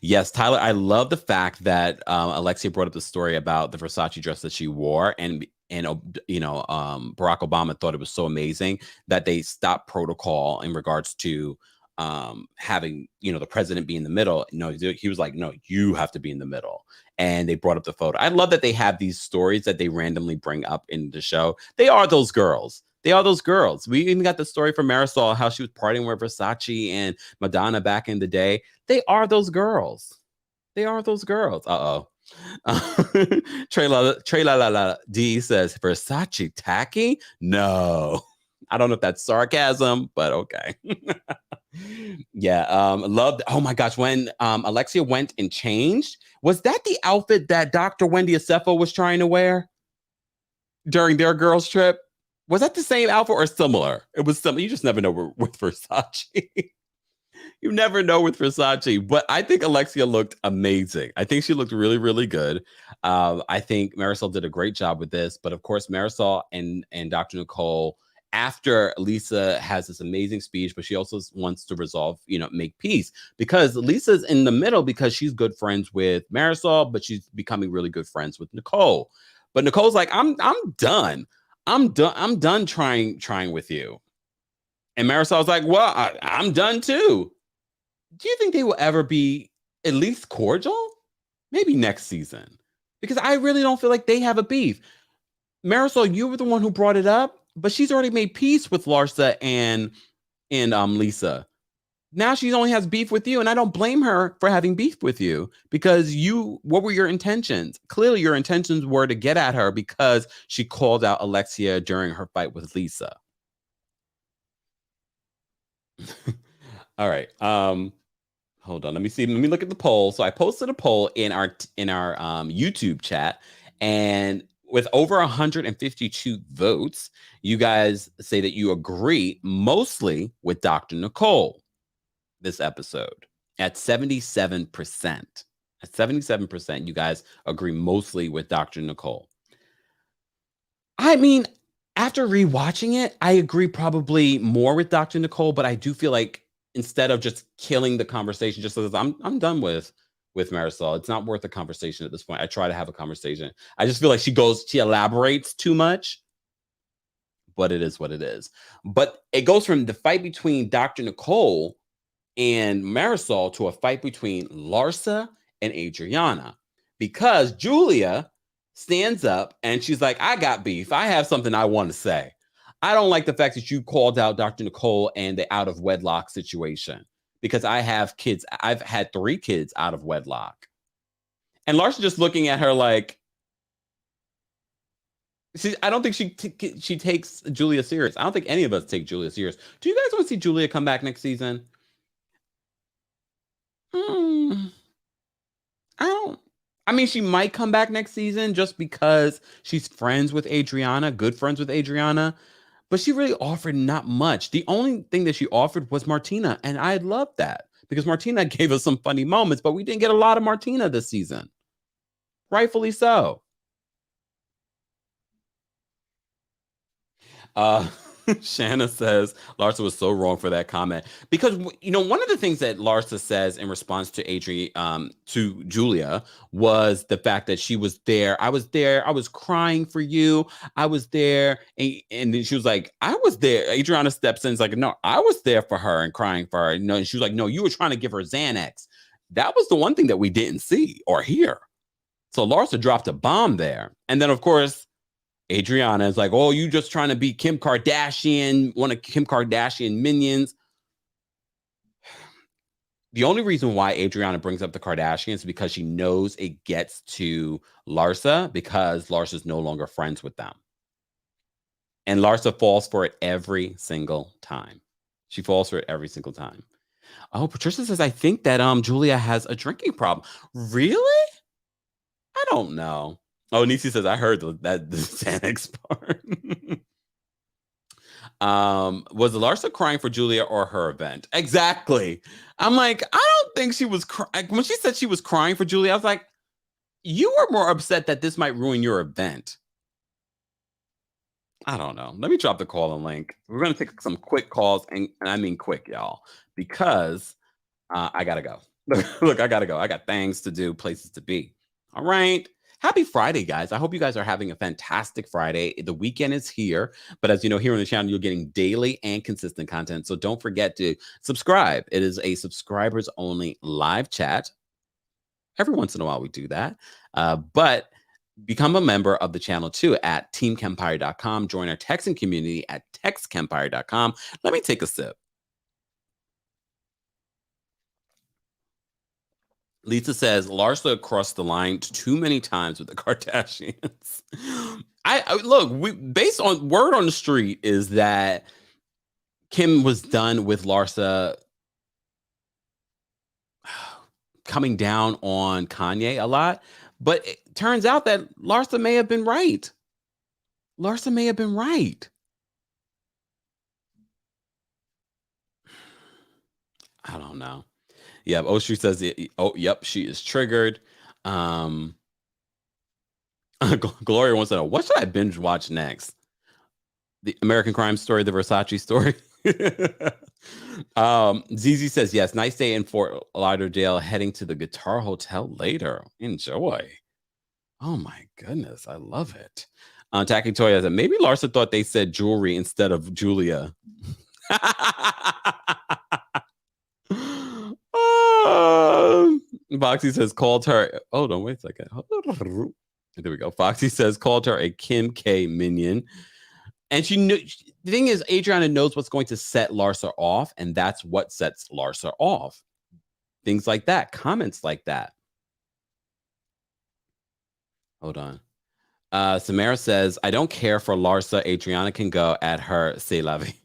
Yes, Tyler, I love the fact that Alexia brought up the story about the Versace dress that she wore, and Barack Obama thought it was so amazing that they stopped protocol in regards to having the president be in the middle. No, he was like, no, you have to be in the middle, and they brought up the photo. I love that they have these stories that they randomly bring up in the show. They are those girls. They are those girls. We even got the story from Marisol, how she was partying with Versace and Madonna back in the day. They are those girls. They are those girls. Uh-oh. Trey La La La D says, Versace tacky? No. I don't know if that's sarcasm, but okay. Yeah, loved. Oh my gosh, when Alexia went and changed, was that the outfit that Dr. Wendy Asefo was trying to wear during their girls' trip? Was that the same outfit or similar? It was similar. You just never know with Versace. You never know with Versace, but I think Alexia looked amazing. I think she looked really, really good. I think Marisol did a great job with this, but of course, Marisol and Dr. Nicole, after Lisa has this amazing speech, but she also wants to resolve, make peace, because Lisa's in the middle because she's good friends with Marisol, but she's becoming really good friends with Nicole. But Nicole's like, I'm done. I'm done. I'm done trying with you. And Marisol's like, well, I'm done too. Do you think they will ever be at least cordial? Maybe next season. Because I really don't feel like they have a beef. Marisol, you were the one who brought it up, but she's already made peace with Larsa and Lisa. Now she only has beef with you, and I don't blame her for having beef with you, because what were your intentions? Clearly your intentions were to get at her because she called out Alexia during her fight with Lisa. All right. Hold on. Let me see. Let me look at the poll. So I posted a poll in our YouTube chat, and with over 152 votes, you guys say that you agree mostly with Dr. Nicole this episode at 77%. At 77%, you guys agree mostly with Dr. Nicole. I mean, after rewatching it, I agree probably more with Dr. Nicole, but I do feel like instead of just killing the conversation, just as I'm done with Marisol, it's not worth the conversation at this point. I try to have a conversation. I just feel like she elaborates too much, but it is what it is. But it goes from the fight between Dr. Nicole and Marisol to a fight between Larsa and Adriana, because Julia stands up and she's like, I got beef. I have something I want to say. I don't like the fact that you called out Dr. Nicole and the out of wedlock situation, because I have kids. I've had 3 kids out of wedlock. And Larsa just looking at her like, I don't think she takes Julia serious. I don't think any of us take Julia serious. Do you guys want to see Julia come back next season? Hmm. I don't. I mean, she might come back next season just because she's friends with Adriana, good friends with Adriana, but she really offered not much. The only thing that she offered was Martina, and I loved that because Martina gave us some funny moments, but we didn't get a lot of Martina this season. Rightfully so. Uh, Shanna says Larsa was so wrong for that comment, because one of the things that Larsa says in response to to Julia, was the fact that she was there. I was there. I was crying for you. I was there, and then she was like, I was there. Adriana steps in, is like, no, I was there for her and crying for her. And she was like, no, you were trying to give her Xanax. That was the one thing that we didn't see or hear. So Larsa dropped a bomb there. And then, of course, Adriana is like, oh, you just trying to be Kim Kardashian, one of Kim Kardashian minions. The only reason why Adriana brings up the Kardashians is because she knows it gets to Larsa because Larsa's no longer friends with them. And Larsa falls for it every single time. She falls for it every single time. Oh, Patricia says, I think that Julia has a drinking problem. Really? I don't know. Oh, Nisi says, I heard that the Xanax part. Was Larsa crying for Julia or her event? Exactly. I'm like, I don't think she was crying. When she said she was crying for Julia, I was like, you were more upset that this might ruin your event. I don't know. Let me drop the call and link. We're going to take some quick calls, and I mean quick, y'all, because I got to go. Look, I got to go. I got things to do, places to be. All right. Happy Friday, guys. I hope you guys are having a fantastic Friday. The weekend is here, but as you know, here on the channel, you're getting daily and consistent content. So don't forget to subscribe. It is a subscribers only live chat. Every once in a while, we do that. But become a member of the channel too at TheKempire.com. Join our texting community at TextKempire.com. Let me take a sip. Lisa says Larsa crossed the line too many times with the Kardashians. I look, based on word on the street is that Kim was done with Larsa coming down on Kanye a lot, but it turns out that Larsa may have been right. Larsa may have been right. I don't know. Yeah, Oshri says, oh, yep, she is triggered. Gloria wants to know, what should I binge watch next? The American Crime Story, the Versace story? ZZ says, yes, nice day in Fort Lauderdale, heading to the Guitar Hotel later. Enjoy. Oh my goodness, I love it. Tacky Toya said, maybe Larsa thought they said jewelry instead of Julia. Foxy says called her. Hold on, wait a second. There we go. Foxy says called her a Kim K minion. And she knew the thing is, Adriana knows what's going to set Larsa off, and that's what sets Larsa off. Things like that, comments like that. Hold on. Samara says, I don't care for Larsa. Adriana can go at her. C'est la vie.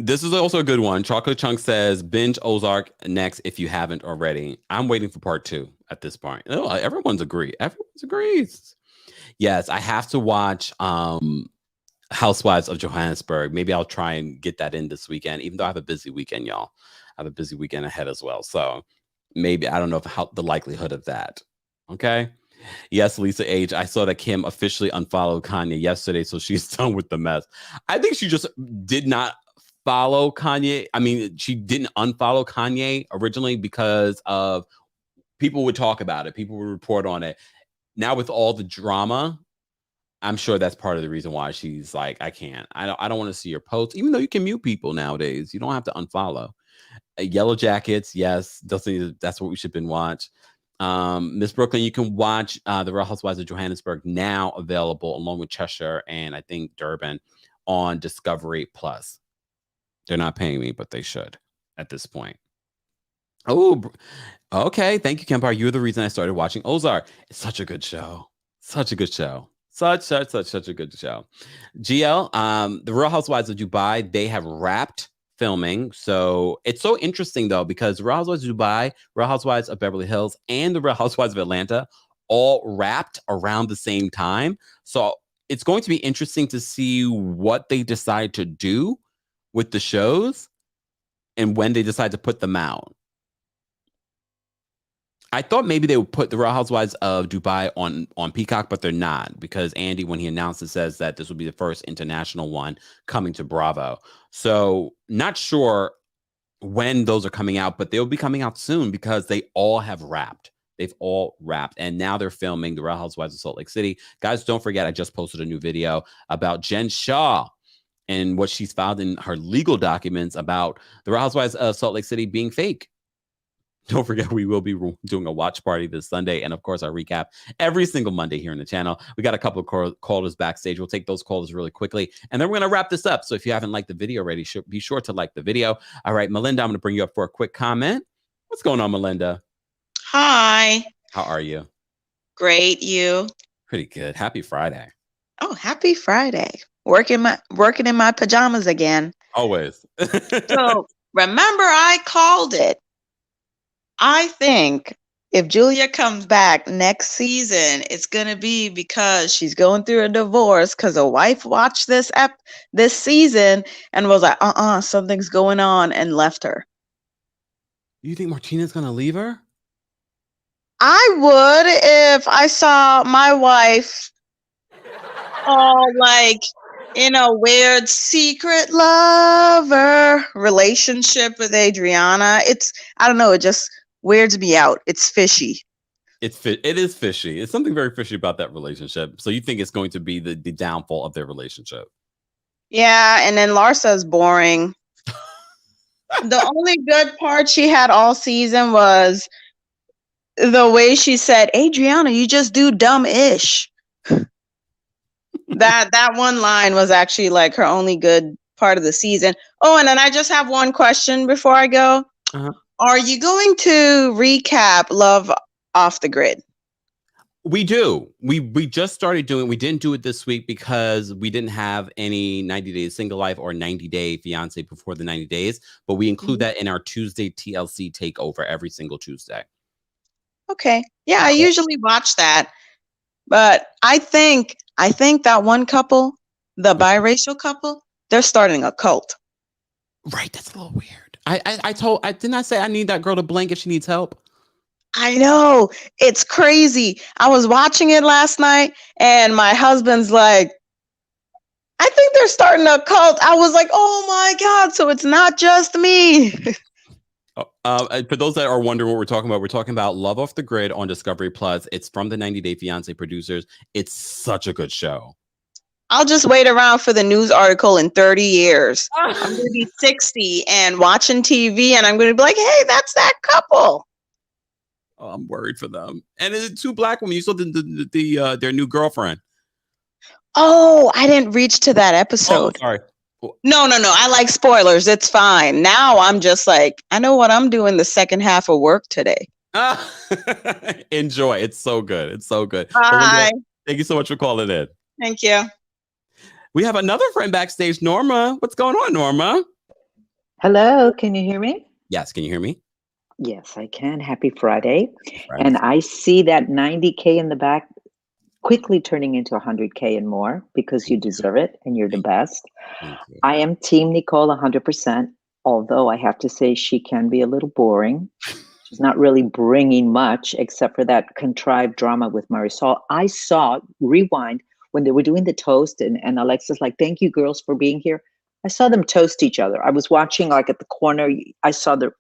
This is also a good one. Chocolate Chunk says, binge Ozark next if you haven't already. I'm waiting for part 2 at this point. Oh, everyone's agreed. Everyone's agrees. Yes, I have to watch Housewives of Johannesburg. Maybe I'll try and get that in this weekend, even though I have a busy weekend, y'all. I have a busy weekend ahead as well. So maybe, I don't know how the likelihood of that. Okay. Yes, Lisa H. I saw that Kim officially unfollowed Kanye yesterday, so she's done with the mess. I think she just did not follow Kanye. I mean, she didn't unfollow Kanye originally because of people would talk about it. People would report on it. Now with all the drama, I'm sure that's part of the reason why she's like, I can't. I don't want to see your posts, even though you can mute people nowadays. You don't have to unfollow. Yellow Jackets, yes, that's what we should binge watch. Miss Brooklyn, you can watch the Real Housewives of Johannesburg, now available along with Cheshire and I think Durban on Discovery Plus. They're not paying me, but they should at this point. Oh, okay. Thank you, Kempire. You're the reason I started watching Ozark. It's such a good show. Such a good show. Such a good show. GL, the Real Housewives of Dubai, they have wrapped filming. So it's so interesting, though, because Real Housewives of Dubai, Real Housewives of Beverly Hills, and the Real Housewives of Atlanta all wrapped around the same time. So it's going to be interesting to see what they decide to do with the shows and when they decide to put them out. I thought maybe they would put the Real Housewives of Dubai on Peacock, but they're not, because Andy, when he announced it, says that this will be the first international one coming to Bravo. So not sure when those are coming out, but they'll be coming out soon because they all have wrapped. They've all wrapped. And now they're filming the Real Housewives of Salt Lake City. Guys, don't forget, I just posted a new video about Jen Shah and what she's filed in her legal documents about the Real Housewives of Salt Lake City being fake. Don't forget, we will be doing a watch party this Sunday. And of course, our recap every single Monday here in the channel. We got a couple of callers backstage. We'll take those callers really quickly. And then we're going to wrap this up. So if you haven't liked the video already, be sure to like the video. All right, Melinda, I'm going to bring you up for a quick comment. What's going on, Melinda? Hi. How are you? Great, you? Pretty good. Happy Friday. Oh, happy Friday. Working in my pajamas again. Always. So remember, I called it. I think if Julia comes back next season, it's gonna be because she's going through a divorce because a wife watched this season and was like, something's going on, and left her. You think Martina's gonna leave her? I would if I saw my wife all like in a weird secret lover relationship with Adriana. I don't know, it just weirds me out. It's fishy. It is fishy. It's something very fishy about that relationship. So you think it's going to be the downfall of their relationship? Yeah, and then Larsa's boring. The only good part she had all season was the way she said, Adriana, you just do dumb-ish. that one line was actually like her only good part of the season. Oh, and then I just have one question before I go. Uh-huh. Are you going to recap Love Off the Grid? We do. We just started doing. We didn't do it this week because we didn't have any 90 Days Single Life or 90-Day Fiance before the 90 days. But we include that in our Tuesday TLC takeover every single Tuesday. Okay. Yeah, I usually watch that. But I think that one couple, the biracial couple, they're starting a cult. Right. That's a little weird. Didn't I say I need that girl to blink if she needs help? I know. It's crazy. I was watching it last night and my husband's like, I think they're starting a cult. I was like, oh my God. So it's not just me. For those that are wondering what we're talking about Love Off the Grid on Discovery Plus. It's from the 90 Day Fiance producers. It's such a good show. I'll just wait around for the news article in 30 years. I'm going to be 60 and watching TV and I'm going to be like, hey, that's that couple. Oh, I'm worried for them. And it's two black women. You saw their new girlfriend. Oh, I didn't reach to that episode. Oh, sorry. No. I like spoilers. It's fine. Now I'm just like, I know what I'm doing the second half of work today. Enjoy. It's so good. It's so good. Bye. Thank you so much for calling in. Thank you. We have another friend backstage, Norma. What's going on, Norma? Hello. Can you hear me? Yes. Can you hear me? Yes, I can. Happy Friday. And I see that 90K in the back quickly turning into 100K and more because you deserve it and you're the best. I am Team Nicole 100%, although I have to say she can be a little boring. She's not really bringing much except for that contrived drama with Marisol. I saw, rewind, when they were doing the toast and Alexia's like, thank you girls for being here. I saw them toast each other. I was watching like at the corner. I saw their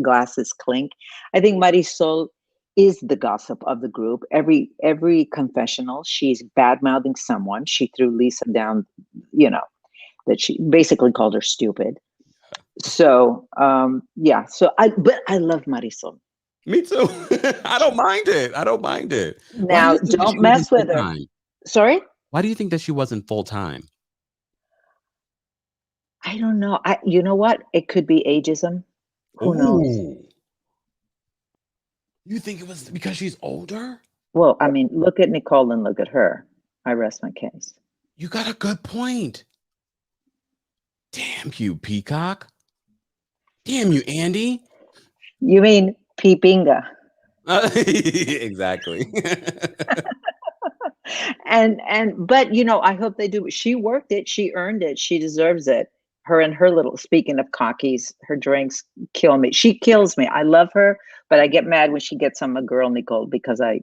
glasses clink. I think Marisol is the gossip of the group. Every confessional, she's bad-mouthing someone. She threw Lisa down, that she basically called her stupid. So, yeah. But I love Marisol. Me too. I don't mind it. Now, don't mess with her. Sorry? Why do you think that she wasn't full-time? I don't know. You know what? It could be ageism. Who knows? You think it was because she's older? Well, I mean, look at Nicole and look at her. I rest my case. You got a good point. Damn you, Peacock. Damn you, Andy. You mean Peepinga. Exactly. But I hope they do. She worked it. She earned it. She deserves it. Her and her little, speaking of cockies, her drinks kill me. She kills me. I love her, but I get mad when she gets on my girl, Nicole, because I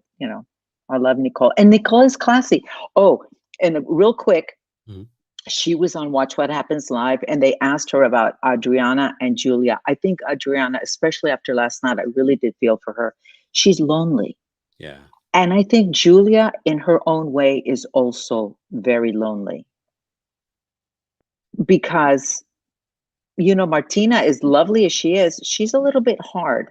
love Nicole. And Nicole is classy. Oh, and real quick, she was on Watch What Happens Live and they asked her about Adriana and Julia. I think Adriana, especially after last night, I really did feel for her. She's lonely. Yeah. And I think Julia, in her own way, is also very lonely. Because, Martina, as lovely as she is, she's a little bit hard.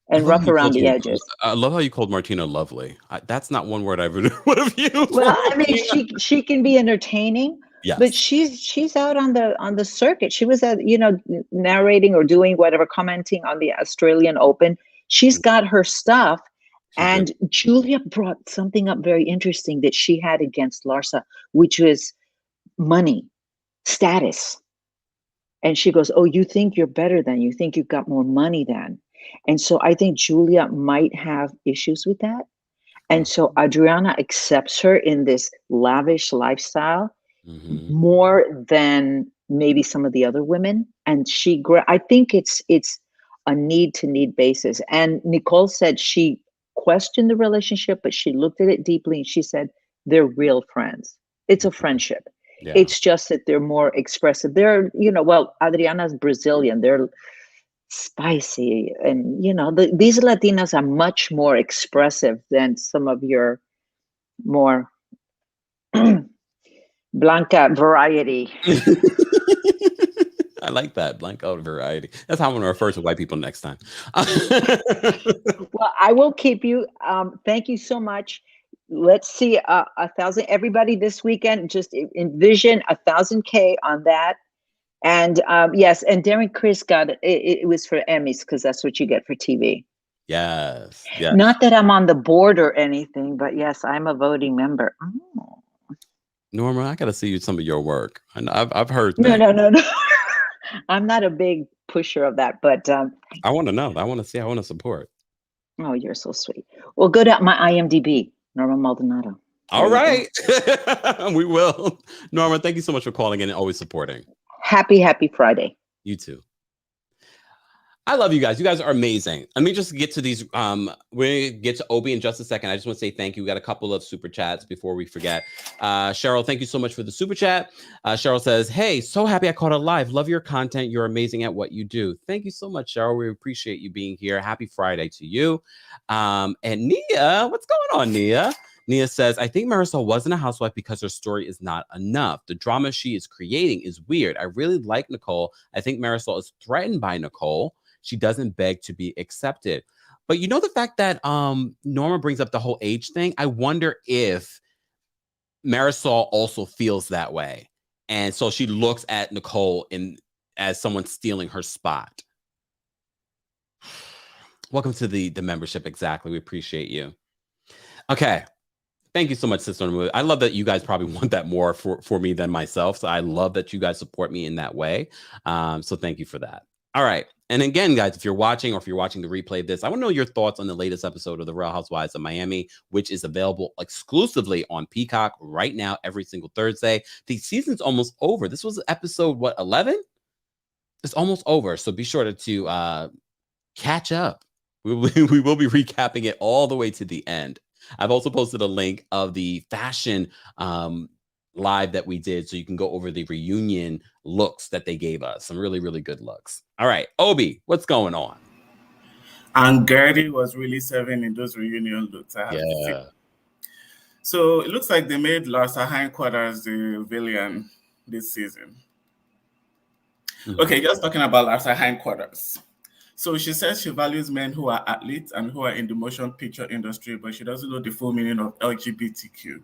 and rough around the edges. I love how you called Martina lovely. That's not one word I would have used. Well, I mean, she can be entertaining, yes. but she's out on the circuit. She was at, narrating or doing whatever, commenting on the Australian Open. She's got her stuff. And Julia brought something up very interesting that she had against Larsa, which was money, status. And she goes, oh, you think you're better than, you think you've got more money than. And so I think Julia might have issues with that. And so Adriana accepts her in this lavish lifestyle more than maybe some of the other women. And I think it's a need basis. And Nicole said she questioned the relationship, but she looked at it deeply and she said, they're real friends. It's a friendship. Yeah. It's just that they're more expressive. They're, well, Adriana's Brazilian. They're spicy. And, these Latinas are much more expressive than some of your more Blanca variety. I like that, Blanca variety. That's how I'm going to refer to white people next time. Well, I will keep you. Thank you so much. Let's see 1,000. Everybody this weekend, just envision 1,000K on that. And yes, and Darren Chris got it was for Emmys because that's what you get for TV. Yes. Not that I'm on the board or anything, but yes, I'm a voting member. Oh. Norma, I got to see some of your work. And I've heard that. No. I'm not a big pusher of that, but I want to know. I want to see. I want to support. Oh, you're so sweet. Well, go to my IMDb, Norma Maldonado. All right. We will. Norma, thank you so much for calling in and always supporting. Happy Friday. You too. I love you guys. You guys are amazing. Let me just get to these. We're get to Obi in just a second. I just want to say thank you. We got a couple of super chats before we forget. Cheryl, thank you so much for the super chat. Cheryl says, hey, so happy I caught it live. Love your content. You're amazing at what you do. Thank you so much, Cheryl. We appreciate you being here. Happy Friday to you. And Nia, what's going on, Nia? Nia says, I think Marisol wasn't a housewife because her story is not enough. The drama she is creating is weird. I really like Nicole. I think Marisol is threatened by Nicole. She doesn't beg to be accepted. But the fact that Norma brings up the whole age thing, I wonder if Marisol also feels that way. And so she looks at Nicole as someone stealing her spot. Welcome to the membership. Exactly. We appreciate you. Okay. Thank you so much, Sister Norma. I love that you guys probably want that more for me than myself. So I love that you guys support me in that way. So thank you for that. All right. And again, guys, if you're watching or if you're watching the replay of this, I want to know your thoughts on the latest episode of The Real Housewives of Miami, which is available exclusively on Peacock right now, every single Thursday. The season's almost over. This was episode, 11? It's almost over. So be sure to catch up. We will be recapping it all the way to the end. I've also posted a link of the fashion live that we did, so you can go over the reunion looks that they gave us. Some really, really good looks. All right, Obi, what's going on? And Gertie was really serving in those reunion looks, I have to say. So it looks like they made Larsa Hindquarters the villain this season. Okay, just talking about Larsa Hindquarters. So she says she values men who are athletes and who are in the motion picture industry, but she doesn't know the full meaning of LGBTQ.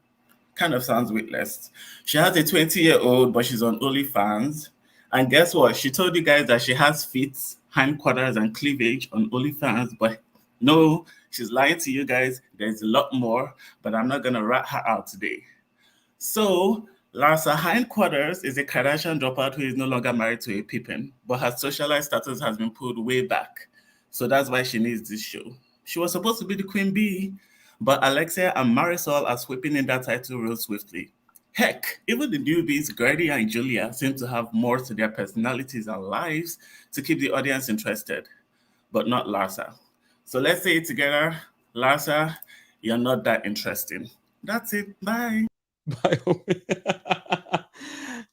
Kind of sounds witless. She has a 20-year-old, but she's on OnlyFans. And guess what? She told you guys that she has feet, hindquarters, and cleavage on OnlyFans, but no, she's lying to you guys. There's a lot more, but I'm not going to rat her out today. So Larsa Hindquarters is a Kardashian dropout who is no longer married to a Pippen, but her socialite status has been pulled way back. So that's why she needs this show. She was supposed to be the queen bee, but Alexia and Marisol are sweeping in that title real swiftly. Heck, even the newbies, Gertie and Julia, seem to have more to their personalities and lives to keep the audience interested, but not Larsa. So let's say it together. Larsa, you're not that interesting. That's it. Bye. Bye.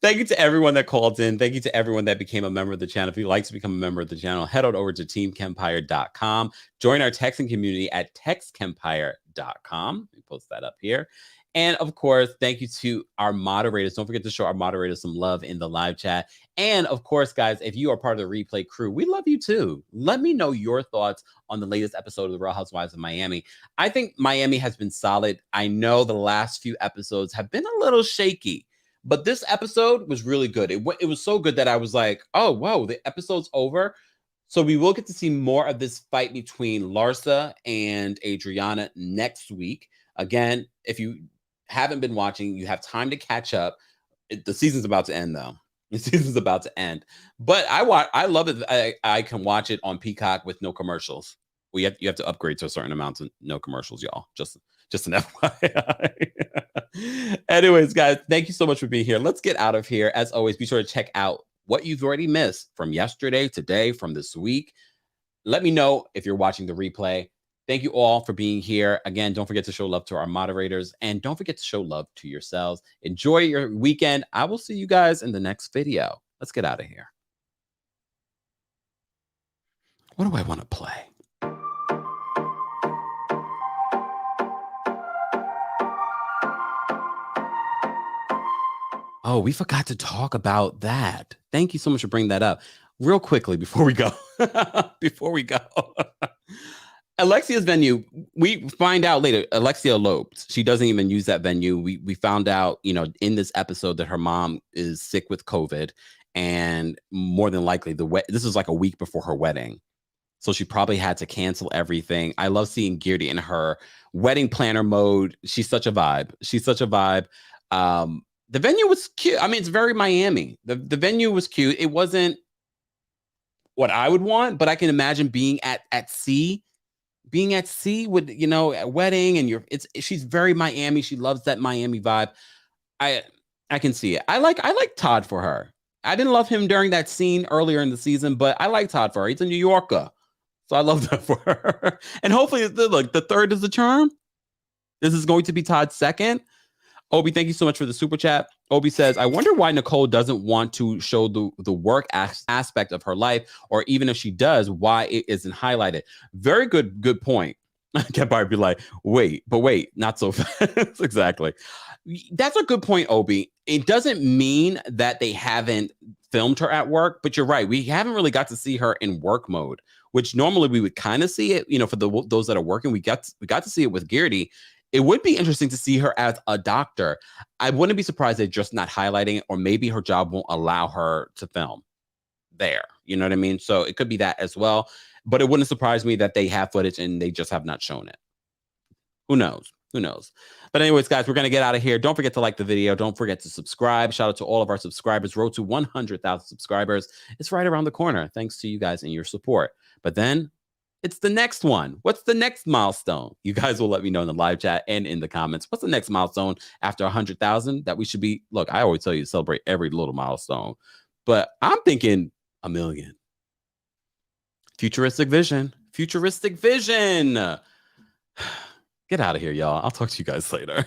Thank you to everyone that called in. Thank you to everyone that became a member of the channel. If you'd like to become a member of the channel, head on over to TheKempire.com. Join our texting community at TextKempire.com. We post that up here. And of course, thank you to our moderators. Don't forget to show our moderators some love in the live chat. And of course, guys, if you are part of the replay crew, we love you too. Let me know your thoughts on the latest episode of the Real Housewives of Miami. I think Miami has been solid. I know the last few episodes have been a little shaky, but this episode was really good. It was so good that I was like, oh, whoa, the episode's over. So we will get to see more of this fight between Larsa and Adriana next week. Again, if you haven't been watching, you have time to catch up. The season's about to end, though. The season's about to end. But I love it. I can watch it on Peacock with no commercials. You have to upgrade to a certain amount of no commercials, y'all. Just an FYI. Anyways, guys, thank you so much for being here. Let's get out of here. As always, be sure to check out what you've already missed from yesterday, today, from this week. Let me know if you're watching the replay. Thank you all for being here. Again, don't forget to show love to our moderators and don't forget to show love to yourselves. Enjoy your weekend. I will see you guys in the next video. Let's get out of here. What do I want to play? Oh, we forgot to talk about that. Thank you so much for bringing that up. Real quickly before we go, Alexia's venue, we find out later, Alexia eloped. She doesn't even use that venue. We found out, in this episode that her mom is sick with COVID and more than likely this is like a week before her wedding. So she probably had to cancel everything. I love seeing Geardy in her wedding planner mode. She's such a vibe. The venue was cute. I mean, it's very Miami. The venue was cute. It wasn't what I would want, but I can imagine being at sea. Being at sea with, a wedding and she's very Miami. She loves that Miami vibe. I can see it. I like Todd for her. I didn't love him during that scene earlier in the season, but I like Todd for her. He's a New Yorker. So I love that for her. And hopefully, look, the third is the charm. This is going to be Todd's second. Obi, thank you so much for the super chat. Obi says, I wonder why Nicole doesn't want to show the work aspect of her life, or even if she does, why it isn't highlighted. Very good point. I can't probably be like, wait, not so fast. Exactly. That's a good point, Obi. It doesn't mean that they haven't filmed her at work, but you're right. We haven't really got to see her in work mode, which normally we would kind of see it, for those that are working. We got to see it with Geardy. It would be interesting to see her as a doctor. I wouldn't be surprised they're just not highlighting it, or maybe her job won't allow her to film there. You know what I mean? So it could be that as well. But it wouldn't surprise me that they have footage and they just have not shown it. Who knows? But anyways, guys, we're going to get out of here. Don't forget to like the video. Don't forget to subscribe. Shout out to all of our subscribers. Road to 100,000 subscribers. It's right around the corner. Thanks to you guys and your support. But then it's the next one. What's the next milestone? You guys will let me know in the live chat and in the comments. What's the next milestone after 100,000 that we should be? Look, I always tell you to celebrate every little milestone, but I'm thinking 1 million. Futuristic vision. Get out of here, y'all. I'll talk to you guys later.